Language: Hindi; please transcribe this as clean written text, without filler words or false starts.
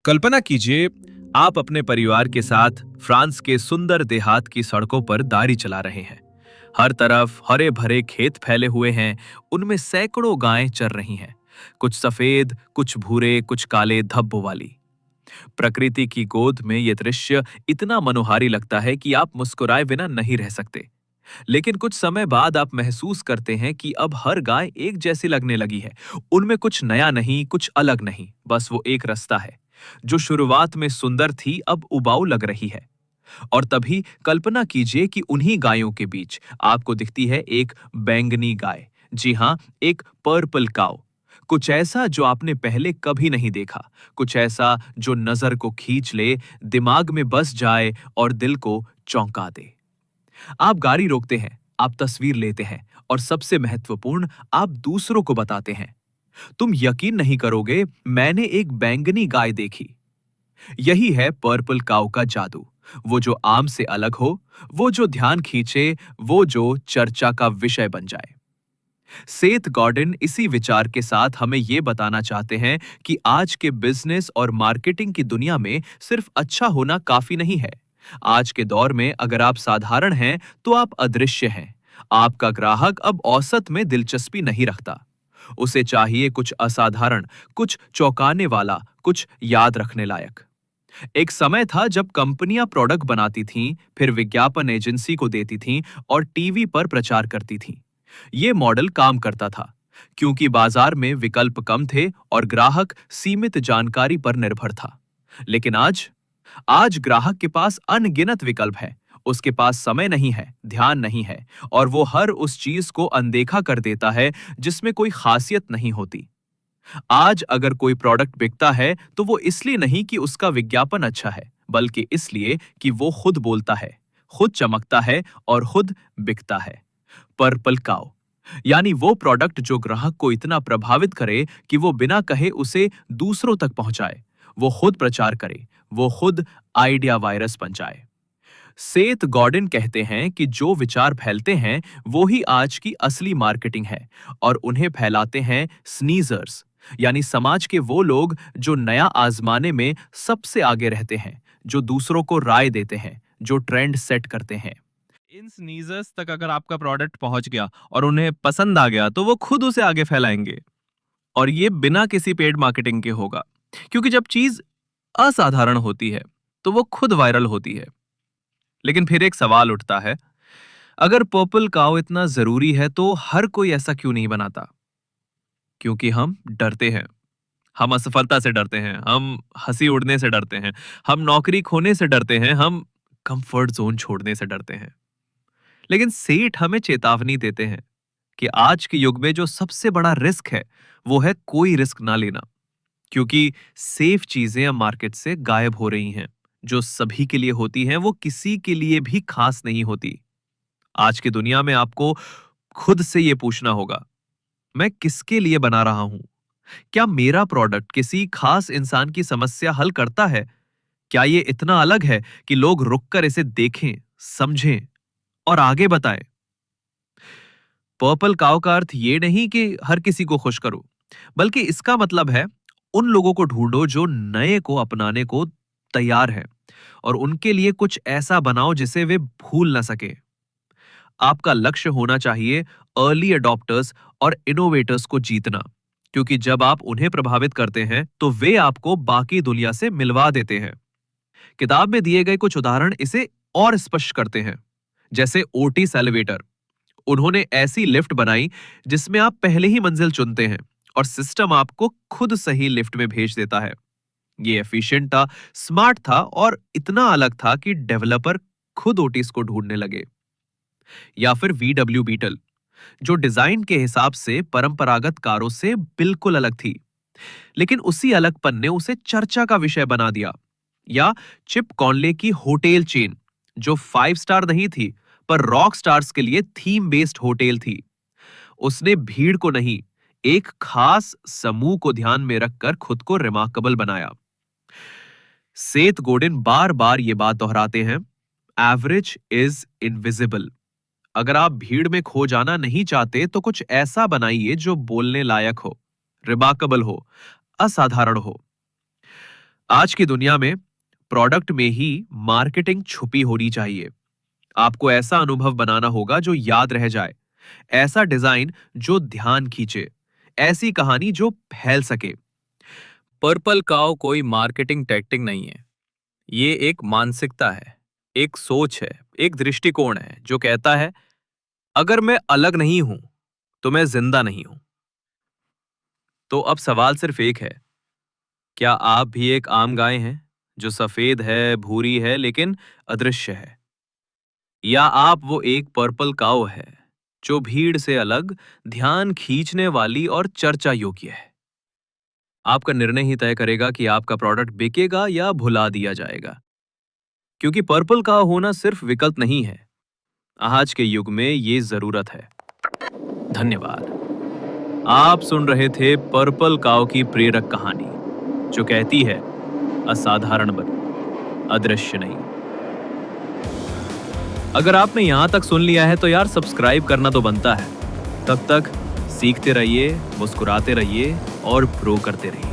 कल्पना कीजिए, आप अपने परिवार के साथ फ्रांस के सुंदर देहात की सड़कों पर गाड़ी चला रहे हैं। हर तरफ हरे भरे खेत फैले हुए हैं, उनमें सैकड़ों गायें चर रही हैं। कुछ सफेद, कुछ भूरे, कुछ काले धब्बों वाली। प्रकृति की गोद में यह दृश्य इतना मनोहारी लगता है कि आप मुस्कुराए बिना नहीं रह सकते। लेकिन कुछ समय बाद आप महसूस करते हैं कि अब हर गाय एक जैसी लगने लगी है। उनमें कुछ नया नहीं, कुछ अलग नहीं, बस वो एक रास्ता है। जो शुरुआत में सुंदर थी, अब उबाऊ लग रही है। और तभी कल्पना कीजिए कि उन्हीं गायों के बीच आपको दिखती है एक बैंगनी गाय। जी हाँ, एक पर्पल काऊ। कुछ ऐसा जो आपने पहले कभी नहीं देखा। कुछ ऐसा जो नजर को खींच ले, दिमाग में बस जाए और दिल को चौंका दे। आप गाड़ी रोकते हैं, आप तस्वीर लेते हैं और सबसे महत्वपूर्ण, आप दूसरों को बताते हैं। तुम यकीन नहीं करोगे, मैंने एक बैंगनी गाय देखी। यही है पर्पल काऊ का जादू। वो जो आम से अलग हो, वो जो ध्यान खींचे, वो जो चर्चा का विषय बन जाए। सेथ गॉर्डन इसी विचार के साथ हमें ये बताना चाहते हैं कि आज के बिजनेस और मार्केटिंग की दुनिया में सिर्फ अच्छा होना काफी नहीं है। आज के दौर में अगर आप साधारण हैं, तो आप अदृश्य हैं। आपका ग्राहक अब औसत में दिलचस्पी नहीं रखता। उसे चाहिए कुछ असाधारण, कुछ चौंकाने वाला, कुछ याद रखने लायक। एक समय था जब कंपनियां प्रोडक्ट बनाती थीं, फिर विज्ञापन एजेंसी को देती थीं और टीवी पर प्रचार करती थीं। ये मॉडल काम करता था, क्योंकि बाजार में विकल्प कम थे और ग्राहक सीमित जानकारी पर निर्भर था। लेकिन आज आज ग्राहक के पास अनगिनत विकल्प है। उसके पास समय नहीं है, ध्यान नहीं है, और वो हर उस चीज को अनदेखा कर देता है जिसमें कोई खासियत नहीं होती। आज अगर कोई प्रोडक्ट बिकता है, तो वो इसलिए नहीं कि उसका विज्ञापन अच्छा है, बल्कि इसलिए कि वो खुद बोलता है, खुद चमकता है और खुद बिकता है। पर्पल काऊ, यानी वो प्रोडक्ट जो ग्राहक को इतना प्रभावित करे कि वो बिना कहे उसे दूसरों तक पहुंचाए। वो खुद प्रचार करे, वो खुद आइडिया वायरस बन जाए। सेथ गॉर्डन कहते हैं कि जो विचार फैलते हैं, वो ही आज की असली मार्केटिंग है। और उन्हें फैलाते हैं स्नीजर्स, यानी समाज के वो लोग जो नया आजमाने में सबसे आगे रहते हैं, जो दूसरों को राय देते हैं, जो ट्रेंड सेट करते हैं। इन स्नीजर्स तक अगर आपका प्रोडक्ट पहुंच गया और उन्हें पसंद आ गया, तो वो खुद उसे आगे फैलाएंगे। और ये बिना किसी पेड मार्केटिंग के होगा, क्योंकि जब चीज असाधारण होती है, तो वो खुद वायरल होती है। लेकिन फिर एक सवाल उठता है, अगर पर्पल काऊ इतना जरूरी है, तो हर कोई ऐसा क्यों नहीं बनाता? क्योंकि हम डरते हैं। हम असफलता से डरते हैं, हम हंसी उड़ने से डरते हैं, हम नौकरी खोने से डरते हैं, हम कंफर्ट जोन छोड़ने से डरते हैं। लेकिन सेठ हमें चेतावनी देते हैं कि आज के युग में जो सबसे बड़ा रिस्क है, वो है कोई रिस्क ना लेना। क्योंकि सेफ चीजें अब मार्केट से गायब हो रही हैं। जो सभी के लिए होती हैं, वो किसी के लिए भी खास नहीं होती। आज की दुनिया में आपको खुद से ये पूछना होगा, मैं किसके लिए बना रहा हूं? क्या मेरा प्रोडक्ट किसी खास इंसान की समस्या हल करता है? क्या ये इतना अलग है कि लोग रुककर इसे देखें, समझें और आगे बताएं? पर्पल काऊ का अर्थ ये नहीं कि हर किसी को खुश करो, बल्कि इसका मतलब है उन लोगों को ढूंढो जो नए को अपनाने को तैयार हैं, और उनके लिए कुछ ऐसा बनाओ जिसे वे भूल ना सके। आपका लक्ष्य होना चाहिए अर्ली अडॉप्टर्स और इनोवेटर्स को जीतना, क्योंकि जब आप उन्हें प्रभावित करते हैं, तो वे आपको बाकी दुनिया से मिलवा देते हैं। किताब में दिए गए कुछ उदाहरण इसे और स्पष्ट करते हैं। जैसे ओटिस एलिवेटर, उन्होंने ऐसी लिफ्ट बनाई जिसमें आप पहले ही मंजिल चुनते हैं और सिस्टम आपको खुद सही लिफ्ट में भेज देता है। ये एफिशिएंट था, स्मार्ट था और इतना अलग था कि डेवलपर खुद ओटिस को ढूंढने लगे। या फिर VW बीटल, जो डिजाइन के हिसाब से परंपरागत कारों से बिल्कुल अलग थी, लेकिन उसी अलगपन ने उसे चर्चा का विषय बना दिया। या चिप कॉनले की होटल चेन, जो 5 स्टार नहीं थी, पर रॉक स्टार्स के लिए थीम बेस्ड होटल थी। उसने भीड़ को नहीं, एक खास समूह को ध्यान में रखकर खुद को रिमार्केबल बनाया। सेथ गोडिन बार बार ये बात दोहराते हैं, एवरेज इज इनविजिबल। अगर आप भीड़ में खो जाना नहीं चाहते, तो कुछ ऐसा बनाइए जो बोलने लायक हो, रिमार्केबल हो, असाधारण हो। आज की दुनिया में प्रोडक्ट में ही मार्केटिंग छुपी होनी चाहिए। आपको ऐसा अनुभव बनाना होगा जो याद रह जाए, ऐसा डिजाइन जो ध्यान खींचे, ऐसी कहानी जो फैल सके। पर्पल काव कोई मार्केटिंग टैक्टिक नहीं है। ये एक मानसिकता है, एक सोच है, एक दृष्टिकोण है जो कहता है अगर मैं अलग नहीं हूं तो मैं जिंदा नहीं हूं। तो अब सवाल सिर्फ एक है, क्या आप भी एक आम गाय हैं जो सफेद है, भूरी है लेकिन अदृश्य है? या आप वो एक पर्पल काव है जो भीड़ से अलग, ध्यान खींचने वाली और चर्चा योग्य है? आपका निर्णय ही तय करेगा कि आपका प्रोडक्ट बिकेगा या भुला दिया जाएगा। क्योंकि पर्पल काव होना सिर्फ विकल्प नहीं है, आज के युग में ये जरूरत है। धन्यवाद। आप सुन रहे थे पर्पल काव की प्रेरक कहानी जो कहती है असाधारण बनो, अदृश्य नहीं। अगर आपने यहां तक सुन लिया है तो यार सब्सक्राइब करना तो बनता है। तब तक सीखते रहिए, मुस्कुराते रहिए और ग्रो करते रहिए।